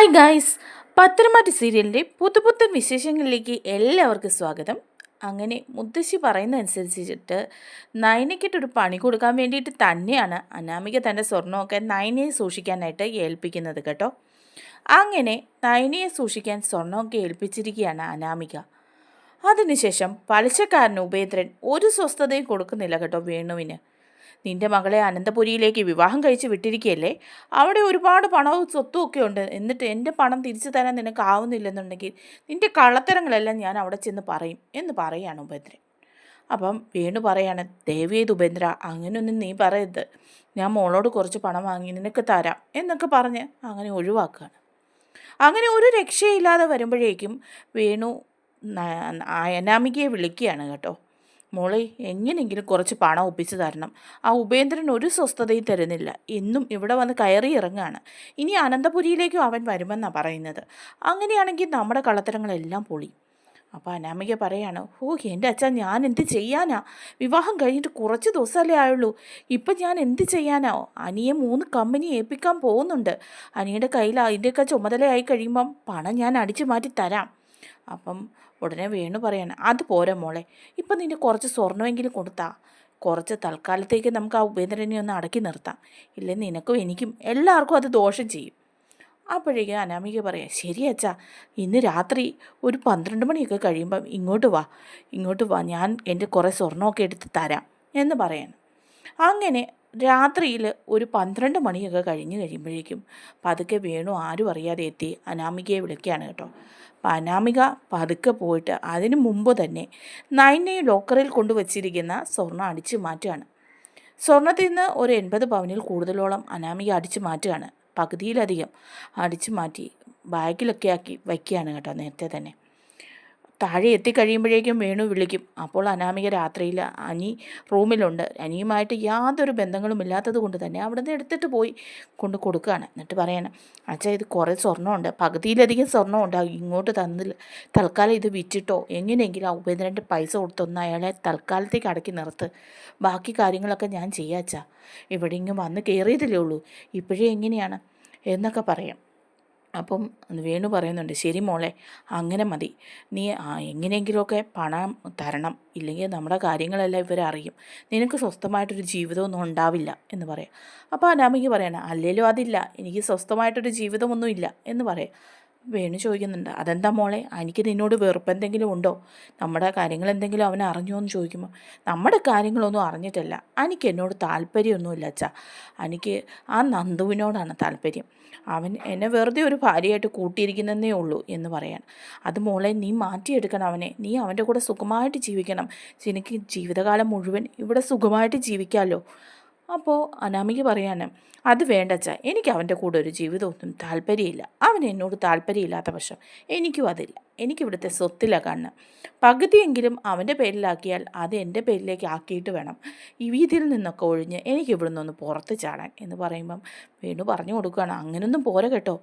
Hi guys, പത്തനംമാറ്റി സീരിയലിൻ്റെ പുതുപുത്തൻ വിശേഷങ്ങളിലേക്ക് എല്ലാവർക്കും സ്വാഗതം. അങ്ങനെ മുത്തശ്ശി പറയുന്നതനുസരിച്ചിട്ട് നയനയ്ക്കിട്ടൊരു പണി കൊടുക്കാൻ വേണ്ടിയിട്ട് തന്നെയാണ് അനാമിക തൻ്റെ സ്വർണ്ണമൊക്കെ നയനയെ സൂക്ഷിക്കാനായിട്ട് ഏൽപ്പിക്കുന്നത് കേട്ടോ. അങ്ങനെ നയനയെ സൂക്ഷിക്കാൻ സ്വർണ്ണമൊക്കെ ഏൽപ്പിച്ചിരിക്കുകയാണ് അനാമിക. അതിനുശേഷം പലിശക്കാരൻ ഉപേന്ദ്രൻ ഒരു സ്വസ്ഥതയും കൊടുക്കുന്നില്ല കേട്ടോ വേണുവിന്. നിന്റെ മകളെ അനന്തപുരിയിലേക്ക് വിവാഹം കഴിച്ച് വിട്ടിരിക്കുകയല്ലേ, അവിടെ ഒരുപാട് പണവും സ്വത്തും ഒക്കെ ഉണ്ട്, എന്നിട്ട് എൻ്റെ പണം തിരിച്ചു തരാൻ നിനക്ക് ആവുന്നില്ലെന്നുണ്ടെങ്കിൽ നിന്റെ കള്ളത്തരങ്ങളെല്ലാം ഞാൻ അവിടെ ചെന്ന് പറയും എന്ന് പറയുകയാണ് ഉപേന്ദ്രൻ. അപ്പം വേണു പറയാണ്, ദേവിയത് ഉപേന്ദ്ര, അങ്ങനെയൊന്നും നീ പറയരുത്, ഞാൻ മോളോട് കുറച്ച് പണം വാങ്ങി നിനക്ക് തരാം എന്നൊക്കെ പറഞ്ഞ് അങ്ങനെ ഒഴിവാക്കുകയാണ്. അങ്ങനെ ഒരു രക്ഷയില്ലാതെ വരുമ്പോഴേക്കും വേണു അനാമികയെ വിളിക്കുകയാണ് കേട്ടോ. മോളെ, എങ്ങനെയെങ്കിലും കുറച്ച് പണം ഒപ്പിച്ച് തരണം. ആ ഉപേന്ദ്രൻ ഒരു സ്വസ്ഥതയും തരുന്നില്ല, എന്നും ഇവിടെ വന്ന് കയറി ഇറങ്ങുകയാണ്. ഇനി അനന്തപുരിയിലേക്കും അവൻ വരുമെന്നാണ് പറയുന്നത്. അങ്ങനെയാണെങ്കിൽ നമ്മുടെ കള്ളത്തരങ്ങളെല്ലാം പൊളി. അപ്പോൾ അനാമിക പറയാണ്, എൻ്റെ അച്ഛാ, ഞാൻ എന്ത് ചെയ്യാനാ? വിവാഹം കഴിഞ്ഞിട്ട് കുറച്ച് ദിവസമല്ലേ ആയുള്ളൂ, ഇപ്പം ഞാൻ എന്ത് ചെയ്യാനോ? അനിയെ 3 കമ്പനി ഏൽപ്പിക്കാൻ പോകുന്നുണ്ട്. അനിയുടെ കയ്യിൽ അതിൻ്റെയൊക്കെ ചുമതലയായി കഴിയുമ്പം പണം ഞാൻ അടിച്ചു മാറ്റി തരാം. അപ്പം ഉടനെ വേണു പറയാണ്, അത് പോരാ മോളെ, ഇപ്പം നിൻ്റെ കുറച്ച് സ്വർണ്ണമെങ്കിലും കൊടുത്താ കുറച്ച് തൽക്കാലത്തേക്ക് നമുക്ക് ആ ഉപേന്ദ്രനെ ഒന്ന് അടക്കി നിർത്താം. ഇല്ലേ നിനക്കും എനിക്കും എല്ലാവർക്കും അത് ദോഷം ചെയ്യും. അപ്പോഴേക്കും അനാമിക പറയാം, ശരി അച്ഛാ, ഇന്ന് രാത്രി ഒരു 12 മണിയൊക്കെ കഴിയുമ്പം ഇങ്ങോട്ട് വാ, ഞാൻ എൻ്റെ കുറേ സ്വർണ്ണമൊക്കെ എടുത്ത് തരാം എന്ന് പറയാണ്. അങ്ങനെ രാത്രിയിൽ ഒരു 12 മണിയൊക്കെ കഴിഞ്ഞ് കഴിയുമ്പോഴേക്കും പതുക്കെ വേണു ആരും അറിയാതെ എത്തി അനാമികയെ വിളിക്കുകയാണ് കേട്ടോ. അപ്പം അനാമിക പതുക്കെ പോയിട്ട് അതിനു മുമ്പ് തന്നെ നയനയെ ലോക്കറിൽ കൊണ്ടുവച്ചിരിക്കുന്ന സ്വർണ്ണം അടിച്ചു മാറ്റുകയാണ്. സ്വർണ്ണത്തിൽ നിന്ന് ഒരു 80 പവനിൽ കൂടുതലോളം അനാമിക അടിച്ചു മാറ്റുകയാണ്. പകുതിയിലധികം അടിച്ചു മാറ്റി ബാഗിലൊക്കെ ആക്കി വയ്ക്കുകയാണ് കേട്ടോ. നേരത്തെ തന്നെ താഴെ എത്തിക്കഴിയുമ്പോഴേക്കും വേണു വിളിക്കും. അപ്പോൾ അനാമിക രാത്രിയിൽ അനി റൂമിലുണ്ട്. അനിയുമായിട്ട് യാതൊരു ബന്ധങ്ങളും ഇല്ലാത്തത് കൊണ്ട് തന്നെ അവിടെ നിന്ന് എടുത്തിട്ട് പോയി കൊണ്ട് കൊടുക്കുകയാണ്. എന്നിട്ട് പറയണം, അച്ഛാ, ഇത് കുറേ സ്വർണ്ണമുണ്ട്, പകുതിയിലധികം സ്വർണ്ണമുണ്ട്, ഇങ്ങോട്ട് തന്നില്ല, തൽക്കാലം ഇത് വിറ്റിട്ടോ, എങ്ങനെയെങ്കിലും ആ ഉപേന്ദ്രൻ്റെ പൈസ കൊടുത്തൊന്ന് അയാളെ തൽക്കാലത്തേക്ക് അടക്കി നിർത്ത്, ബാക്കി കാര്യങ്ങളൊക്കെ ഞാൻ ചെയ്യാച്ചാ, ഇവിടെ ഇങ്ങ് വന്ന് കയറിയതില്ലേ ഉള്ളൂ, ഇപ്പോഴേ എങ്ങനെയാണ് എന്നൊക്കെ പറയാം. അപ്പം വേണു പറയുന്നുണ്ട്, ശരി മോളെ, അങ്ങനെ മതി, നീ എങ്ങനെയെങ്കിലുമൊക്കെ പണം തരണം, ഇല്ലെങ്കിൽ നമ്മുടെ കാര്യങ്ങളെല്ലാം ഇവരറിയും, നിനക്ക് സ്വസ്ഥമായിട്ടൊരു ജീവിതമൊന്നും ഉണ്ടാവില്ല എന്ന് പറയാം. അപ്പോൾ അനാമിക പറയണം, അല്ലേലും അതില്ല, എനിക്ക് സ്വസ്ഥമായിട്ടൊരു ജീവിതമൊന്നുമില്ല എന്ന് പറയാം. വേണു ചോദിക്കുന്നുണ്ട്, അതെന്താ മോളെ, എനിക്ക് നിന്നോട് വെറുപ്പ് എന്തെങ്കിലും ഉണ്ടോ? നമ്മുടെ കാര്യങ്ങൾ എന്തെങ്കിലും അവൻ അറിഞ്ഞോ എന്ന് ചോദിക്കുമ്പോൾ, നമ്മുടെ കാര്യങ്ങളൊന്നും അറിഞ്ഞിട്ടല്ല, എനിക്ക് എന്നോട് താല്പര്യമൊന്നുമില്ല അച്ഛാ, എനിക്ക് ആ നന്ദുവിനോടാണ് താല്പര്യം, അവൻ എന്നെ വെറുതെ ഒരു ഭാര്യയായിട്ട് കൂട്ടിയിരിക്കുന്നതേ ഉള്ളൂ എന്ന് പറയാൻ. അത് മോളെ, നീ മാറ്റിയെടുക്കണം അവനെ, നീ അവൻ്റെ കൂടെ സുഖമായിട്ട് ജീവിക്കണം, എനിക്ക് ജീവിതകാലം മുഴുവൻ ഇവിടെ സുഖമായിട്ട് ജീവിക്കാമല്ലോ. അപ്പോൾ അനാമിക പറയാണ്, അത് വേണ്ടച്ച, എനിക്ക് അവൻ്റെ കൂടെ ഒരു ജീവിതമൊന്നും താല്പര്യമില്ല, അവൻ എന്നോട് താല്പര്യമില്ലാത്ത പക്ഷം എനിക്കും അതില്ല, എനിക്കിവിടുത്തെ സ്വത്തില്ല കാണണം, പകുതിയെങ്കിലും അവൻ്റെ പേരിലാക്കിയാൽ അത് എൻ്റെ പേരിലേക്ക് ആക്കിയിട്ട് വേണം ഈ വീതിയിൽ നിന്നൊക്കെ ഒഴിഞ്ഞ് എനിക്ക് ഇവിടുന്ന് പുറത്ത് ചാടാൻ എന്ന് പറയുമ്പം വേണു പറഞ്ഞു കൊടുക്കുകയാണ്, അങ്ങനൊന്നും പോരാ കേട്ടോ,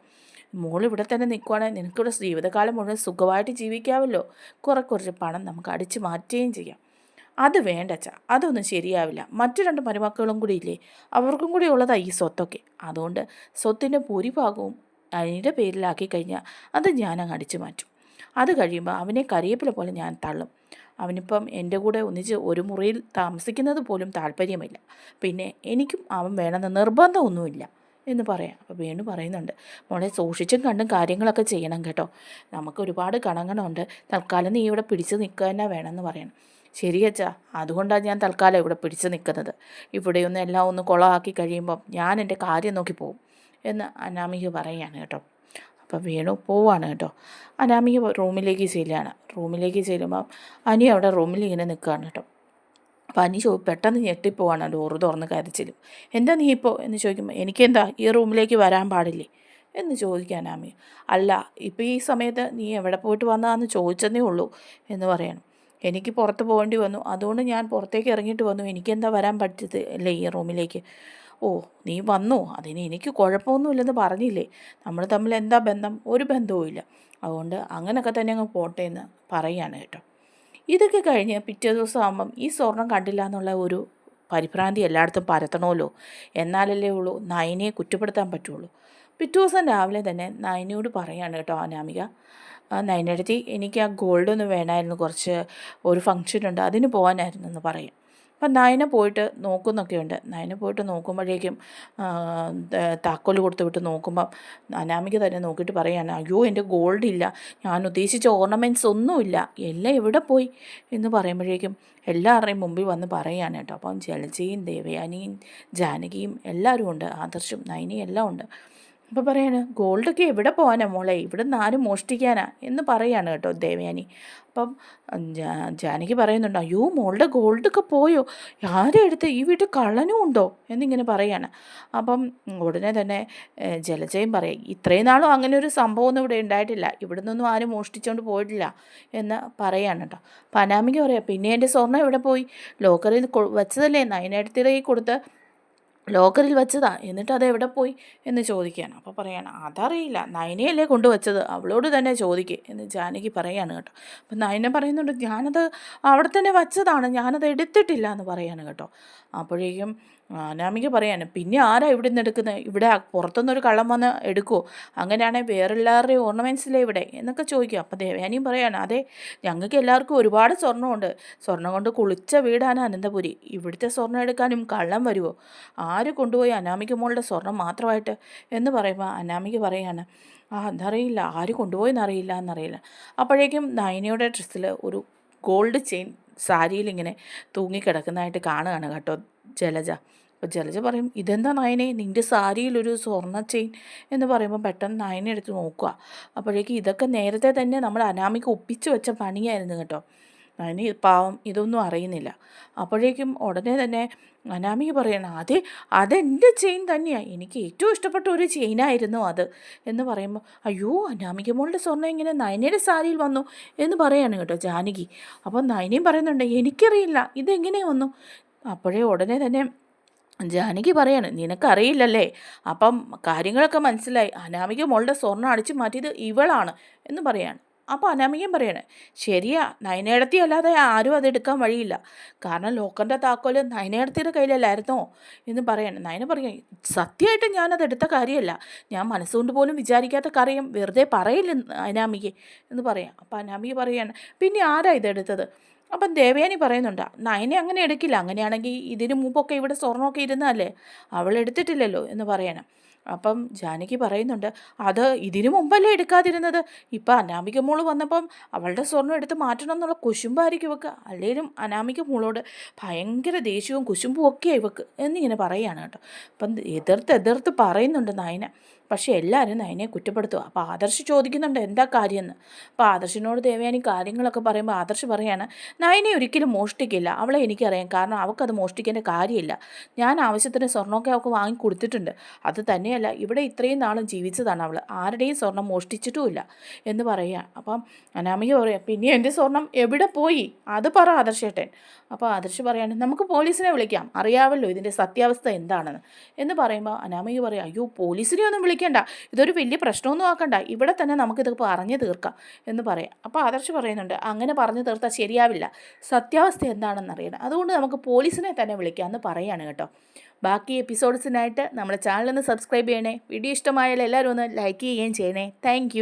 മോളിവിടെ തന്നെ നിൽക്കുവാണെങ്കിൽ നിനക്കിവിടെ ജീവിതകാലം മുഴുവൻ സുഖമായിട്ട് ജീവിക്കാമല്ലോ, കുറച്ച് പണം നമുക്ക് അടിച്ചു മാറ്റുകയും ചെയ്യാം. അത് വേണ്ടച്ച, അതൊന്നും ശരിയാവില്ല, മറ്റു 2 മരുമക്കളും കൂടി ഇല്ലേ, അവർക്കും കൂടി ഉള്ളതാണ് ഈ സ്വത്തൊക്കെ, അതുകൊണ്ട് സ്വത്തിൻ്റെ ഭൂരിഭാഗവും അതിൻ്റെ പേരിലാക്കി കഴിഞ്ഞാൽ അത് ഞാനങ്ങ് അടിച്ചു മാറ്റും, അത് കഴിയുമ്പോൾ അവനെ കരിയേപ്പില പോലെ ഞാൻ തള്ളും, അവനിപ്പം എൻ്റെ കൂടെ ഒന്നിച്ച് ഒരു മുറിയിൽ താമസിക്കുന്നത് പോലും താല്പര്യമില്ല, പിന്നെ എനിക്കും അവൻ വേണമെന്ന് നിർബന്ധമൊന്നുമില്ല എന്ന് പറയാം. അപ്പോൾ വേണു പറയുന്നുണ്ട്, മോളെ, സൂക്ഷിച്ചും കണ്ടും കാര്യങ്ങളൊക്കെ ചെയ്യണം കേട്ടോ, നമുക്ക് ഒരുപാട് കടങ്ങളുണ്ട്, തൽക്കാലം നീ ഇവിടെ പിടിച്ച് നിൽക്കുക തന്നെ വേണമെന്ന് പറയണം. ശരിയച്ചാ, അതുകൊണ്ടാണ് ഞാൻ തൽക്കാലം ഇവിടെ പിടിച്ച് നിൽക്കുന്നത്, ഇവിടെയൊന്നും എല്ലാം ഒന്ന് കുളമാക്കി കഴിയുമ്പം ഞാൻ എൻ്റെ കാര്യം നോക്കി പോവും എന്ന് അനാമിക പറയുകയാണ് കേട്ടോ. അപ്പം വേണു പോവാണ് കേട്ടോ. അനാമിക റൂമിലേക്ക് ചെല്ലുമ്പം അനി അവിടെ റൂമിൽ ഇങ്ങനെ നിൽക്കുകയാണ് കേട്ടോ. അപ്പം അനി പെട്ടെന്ന് ഞെട്ടിപ്പോവാണ്, ഡോറ് തുറന്ന് കരച്ചിലും. എന്താ നീ ഇപ്പോൾ എന്ന് ചോദിക്കുമ്പോൾ, എനിക്കെന്താ ഈ റൂമിലേക്ക് വരാൻ പാടില്ലേ എന്ന് ചോദിക്കാൻ അനാമിക. അല്ല, ഇപ്പോൾ ഈ സമയത്ത് നീ എവിടെ പോയിട്ട് വന്നതാന്ന് ചോദിച്ചതേ ഉള്ളൂ എന്ന് പറയണം. എനിക്ക് പുറത്ത് പോകേണ്ടി വന്നു, അതുകൊണ്ട് ഞാൻ പുറത്തേക്ക് ഇറങ്ങിയിട്ട് വന്നു, എനിക്കെന്താ വരാൻ പറ്റത് അല്ലേ ഈ റൂമിലേക്ക്? ഓ, നീ വന്നു, അതിന് എനിക്ക് കുഴപ്പമൊന്നുമില്ലെന്ന് പറഞ്ഞില്ലേ, നമ്മൾ തമ്മിൽ എന്താ ബന്ധം? ഒരു ബന്ധവും ഇല്ല, അതുകൊണ്ട് അങ്ങനെയൊക്കെ തന്നെ അങ്ങ് പോട്ടെ എന്ന് പറയുകയാണ് കേട്ടോ. ഇതൊക്കെ കഴിഞ്ഞ് പിറ്റേ ദിവസം ആകുമ്പം ഈ സ്വർണം കണ്ടില്ല എന്നുള്ള ഒരു പരിഭ്രാന്തി എല്ലായിടത്തും പരത്തണമല്ലോ, എന്നാലല്ലേ ഉള്ളൂ നയനയെ കുറ്റപ്പെടുത്താൻ പറ്റുള്ളൂ. പിറ്റേ ദിവസം രാവിലെ തന്നെ നയനയോട് പറയാണ് കേട്ടോ അനാമിക, നയനടുത്തി എനിക്ക് ആ ഗോൾഡ് ഒന്ന് വേണമായിരുന്നു, കുറച്ച് ഒരു ഫംഗ്ഷൻ ഉണ്ട് അതിന് പോകാനായിരുന്നു എന്ന് പറയും. അപ്പം നയന പോയിട്ട് നോക്കുന്നൊക്കെയുണ്ട്. നയന പോയിട്ട് നോക്കുമ്പോഴേക്കും താക്കോൽ കൊടുത്ത് വിട്ട് നോക്കുമ്പം അനാമിക തന്നെ നോക്കിയിട്ട് പറയാണ്, അയ്യോ എൻ്റെ ഗോൾഡ് ഇല്ല, ഞാൻ ഉദ്ദേശിച്ച ഓർണമെൻറ്റ്സ് ഒന്നുമില്ല, എല്ലാം എവിടെ പോയി എന്ന് പറയുമ്പോഴേക്കും എല്ലാവരുടെയും മുമ്പിൽ വന്ന് പറയുകയാണ് കേട്ടോ. അപ്പം ജലജയും ദേവയാനിയും ജാനകിയും എല്ലാവരും ഉണ്ട്, ആദർശും നയനയും എല്ലാം ഉണ്ട്. അപ്പോൾ പറയാണ്, ഗോൾഡൊക്കെ എവിടെ പോകാനാ മോളെ, ഇവിടെ നിന്ന് ആരും മോഷ്ടിക്കാനാ എന്ന് പറയാണ് കേട്ടോ ദേവയാനി. അപ്പം ജാനകി പറയുന്നുണ്ട്, അയ്യോ മോളുടെ ഗോൾഡൊക്കെ പോയോ, ആരും എടുത്ത്, ഈ വീട്ടിൽ കള്ളനും ഉണ്ടോ എന്നിങ്ങനെ പറയാണ്. അപ്പം ഉടനെ തന്നെ ജലജയും പറയും, ഇത്രയും നാളും അങ്ങനെ ഒരു സംഭവമൊന്നും ഇവിടെ ഉണ്ടായിട്ടില്ല, ഇവിടെ നിന്നൊന്നും ആരും മോഷ്ടിച്ചുകൊണ്ട് പോയിട്ടില്ല എന്ന് പറയാണ് കേട്ടോ. അപ്പം അനാമിക പറയാം, പിന്നെ എൻ്റെ സ്വർണ്ണം എവിടെ പോയി, ലോക്കറിൽ വെച്ചതല്ലേ, നയനടുത്തിടെ കൊടുത്ത് ലോക്കറിൽ വെച്ചതാ, എന്നിട്ട് അത് എവിടെ പോയി എന്ന് ചോദിക്കുകയാണ്. അപ്പോൾ പറയാണ്, അതറിയില്ല, നയനയല്ലേ കൊണ്ടുവച്ചത്, അവളോട് തന്നെ ചോദിക്കുക എന്ന് ജാനകി പറയാണ് കേട്ടോ. അപ്പം നയന പറയുന്നുണ്ട്, ഞാനത് അവിടെ തന്നെ വച്ചതാണ്, ഞാനത് എടുത്തിട്ടില്ല എന്ന് പറയാണ് കേട്ടോ. അപ്പോഴേക്കും അനാമിക പറയാണ്, പിന്നെ ആരാ ഇവിടെ നിന്ന് എടുക്കുന്നത്, ഇവിടെ പുറത്തുനിന്നൊരു കള്ളം വന്ന് എടുക്കുമോ, അങ്ങനെയാണെങ്കിൽ വേറെല്ലാവരുടെയും ഓർണമെൻറ്റ്സിലെ ഇവിടെ എന്നൊക്കെ ചോദിക്കുക. അപ്പോൾ ദേവയാനിയും പറയാണ്, അതെ ഞങ്ങൾക്ക് എല്ലാവർക്കും ഒരുപാട് സ്വർണ്ണമുണ്ട്, സ്വർണ്ണം കൊണ്ട് കുളിച്ച വീടാണ് അനന്തപുരി, ഇവിടുത്തെ സ്വർണ്ണം എടുക്കാനും കള്ളം വരുമോ, ആര് കൊണ്ടുപോയി അനാമിക മോളുടെ സ്വർണം മാത്രമായിട്ട് എന്ന് പറയുമ്പോൾ അനാമിക പറയാണ്, അതറിയില്ല, ആര് കൊണ്ടുപോയി എന്നറിയില്ല. അപ്പോഴേക്കും നയനയുടെ ഡ്രസ്സിൽ ഒരു ഗോൾഡ് ചെയിൻ സാരിയിൽ ഇങ്ങനെ തൂങ്ങിക്കിടക്കുന്നതായിട്ട് കാണുകയാണ് കേട്ടോ ജലജ. അപ്പോൾ ജലജ പറയും, ഇതെന്താ നയനെ, നിൻ്റെ സാരിയിലൊരു സ്വർണ്ണ ചെയിൻ എന്ന് പറയുമ്പോൾ പെട്ടെന്ന് നയനെ എടുത്ത് നോക്കുക. അപ്പോഴേക്കും ഇതൊക്കെ നേരത്തെ തന്നെ നമ്മൾ അനാമിക ഒപ്പിച്ച് വെച്ച പണിയായിരുന്നു കേട്ടോ. അതിന് പാവം ഇതൊന്നും അറിയുന്നില്ല. അപ്പോഴേക്കും ഉടനെ തന്നെ അനാമിക പറയണം, അതെൻ്റെ ചെയിൻ തന്നെയാണ്, എനിക്ക് ഏറ്റവും ഇഷ്ടപ്പെട്ട ഒരു ചെയിനായിരുന്നു അത് എന്ന് പറയുമ്പോൾ, അയ്യോ അനാമിക മോളുടെ സ്വർണ്ണം ഇങ്ങനെ നയനയുടെ സാരിയിൽ വന്നു എന്ന് പറയാണ് കേട്ടോ ജാനകി. അപ്പം നയനയും പറയുന്നുണ്ട്, എനിക്കറിയില്ല ഇതെങ്ങനെ വന്നു. അപ്പോഴേ ഉടനെ തന്നെ ജാനകി പറയാണ്, നിനക്കറിയില്ലല്ലേ, അപ്പം കാര്യങ്ങളൊക്കെ മനസ്സിലായി, അനാമിക മോളുടെ സ്വർണ്ണം അടിച്ചു മാറ്റിയത് ഇവളാണ് എന്ന് പറയാണ്. അപ്പോൾ അനാമികയും പറയണേ, ശരിയാ, നയനേടത്തി അല്ലാതെ ആരും അതെടുക്കാൻ വഴിയില്ല, കാരണം ലോക്കറിൻ്റെ താക്കോല് നയനേടത്തിയുടെ കയ്യിലല്ലായിരുന്നോ എന്ന് പറയണം. നയന പറയാം, സത്യമായിട്ട് ഞാനത് എടുത്ത കാര്യമല്ല, ഞാൻ മനസ്സുകൊണ്ട് പോലും വിചാരിക്കാത്ത കാര്യം വെറുതെ പറയില്ല അനാമികെ എന്ന് പറയാം. അപ്പോൾ അനാമിക പറയാണ്, പിന്നെ ആരാ ഇതെടുത്തത്. അപ്പം ദേവയാനി പറയുന്നുണ്ട്, നയനെ അങ്ങനെ എടുക്കില്ല, അങ്ങനെയാണെങ്കിൽ ഇതിനു മുമ്പൊക്കെ ഇവിടെ സ്വർണ്ണമൊക്കെ ഇരുന്നല്ലേ, അവൾ എടുത്തിട്ടില്ലല്ലോ എന്ന് പറയണം. അപ്പം ജാനകി പറയുന്നുണ്ട്, അത് ഇതിനു മുമ്പല്ലേ എടുക്കാതിരുന്നത്, ഇപ്പം അനാമിക മോള് വന്നപ്പം അവളുടെ സ്വർണ്ണം എടുത്ത് മാറ്റണം എന്നുള്ള കുശുമ്പായിരിക്കും ഇവക്ക്, അല്ലെങ്കിലും അനാമിക മോളോട് ഭയങ്കര ദേഷ്യവും കുശുമ്പും ഒക്കെ ഇവക്ക് എന്നിങ്ങനെ പറയുകയാണ് കേട്ടോ. അപ്പം എതിർത്ത് പറയുന്നുണ്ട് നയന, പക്ഷേ എല്ലാവരും നയനെ കുറ്റപ്പെടുത്തുക. അപ്പോൾ ആദർശ് ചോദിക്കുന്നുണ്ട് എന്താ കാര്യമെന്ന്. അപ്പോൾ ആദർശിനോട് ദേവയാനി കാര്യങ്ങളൊക്കെ പറയുമ്പോൾ ആദർശ് പറയാണ്, നയനെ ഒരിക്കലും മോഷ്ടിക്കില്ല, അവളെ എനിക്കറിയാം, കാരണം അവൾക്കത് മോഷ്ടിക്കേണ്ട കാര്യമില്ല, ഞാൻ ആവശ്യത്തിന് സ്വർണ്ണമൊക്കെ അവൾക്ക് വാങ്ങി കൊടുത്തിട്ടുണ്ട്, അത് തന്നെയല്ല ഇവിടെ ഇത്രയും നാളും ജീവിച്ചതാണ് അവൾ, ആരുടെയും സ്വർണ്ണം മോഷ്ടിച്ചിട്ടുമില്ല എന്ന് പറയുക. അപ്പം അനാമിക പറയാം, പിന്നെ എൻ്റെ സ്വർണ്ണം എവിടെ പോയി അത് പറ ആദർശേട്ടൻ. അപ്പോൾ ആദർശ് പറയാണ്, നമുക്ക് പോലീസിനെ വിളിക്കാം, അറിയാമല്ലോ ഇതിൻ്റെ സത്യാവസ്ഥ എന്താണെന്ന് എന്ന് പറയുമ്പോൾ അനാമിക പറയാം, അയ്യോ പോലീസിനെ ഒന്നും വിളിക്കേണ്ട, ഇതൊരു വലിയ പ്രശ്നമൊന്നും ആക്കണ്ട, ഇവിടെ തന്നെ നമുക്കിത് പറഞ്ഞു തീർക്കാം എന്ന് പറയാം. അപ്പോൾ ആദർശ് പറയുന്നുണ്ട്, അങ്ങനെ പറഞ്ഞു തീർത്താൽ ശരിയാവില്ല, സത്യാവസ്ഥ എന്താണെന്ന് അറിയണം, അതുകൊണ്ട് നമുക്ക് പോലീസിനെ തന്നെ വിളിക്കാമെന്ന് പറയാണ് കേട്ടോ. ബാക്കി എപ്പിസോഡ്സിനായിട്ട് നമ്മുടെ ചാനലൊന്ന് സബ്സ്ക്രൈബ് ചെയ്യണേ, വീഡിയോ ഇഷ്ടമായാൽ എല്ലാവരും ഒന്ന് ലൈക്ക് ചെയ്യുകയും ചെയ്യണേ. താങ്ക്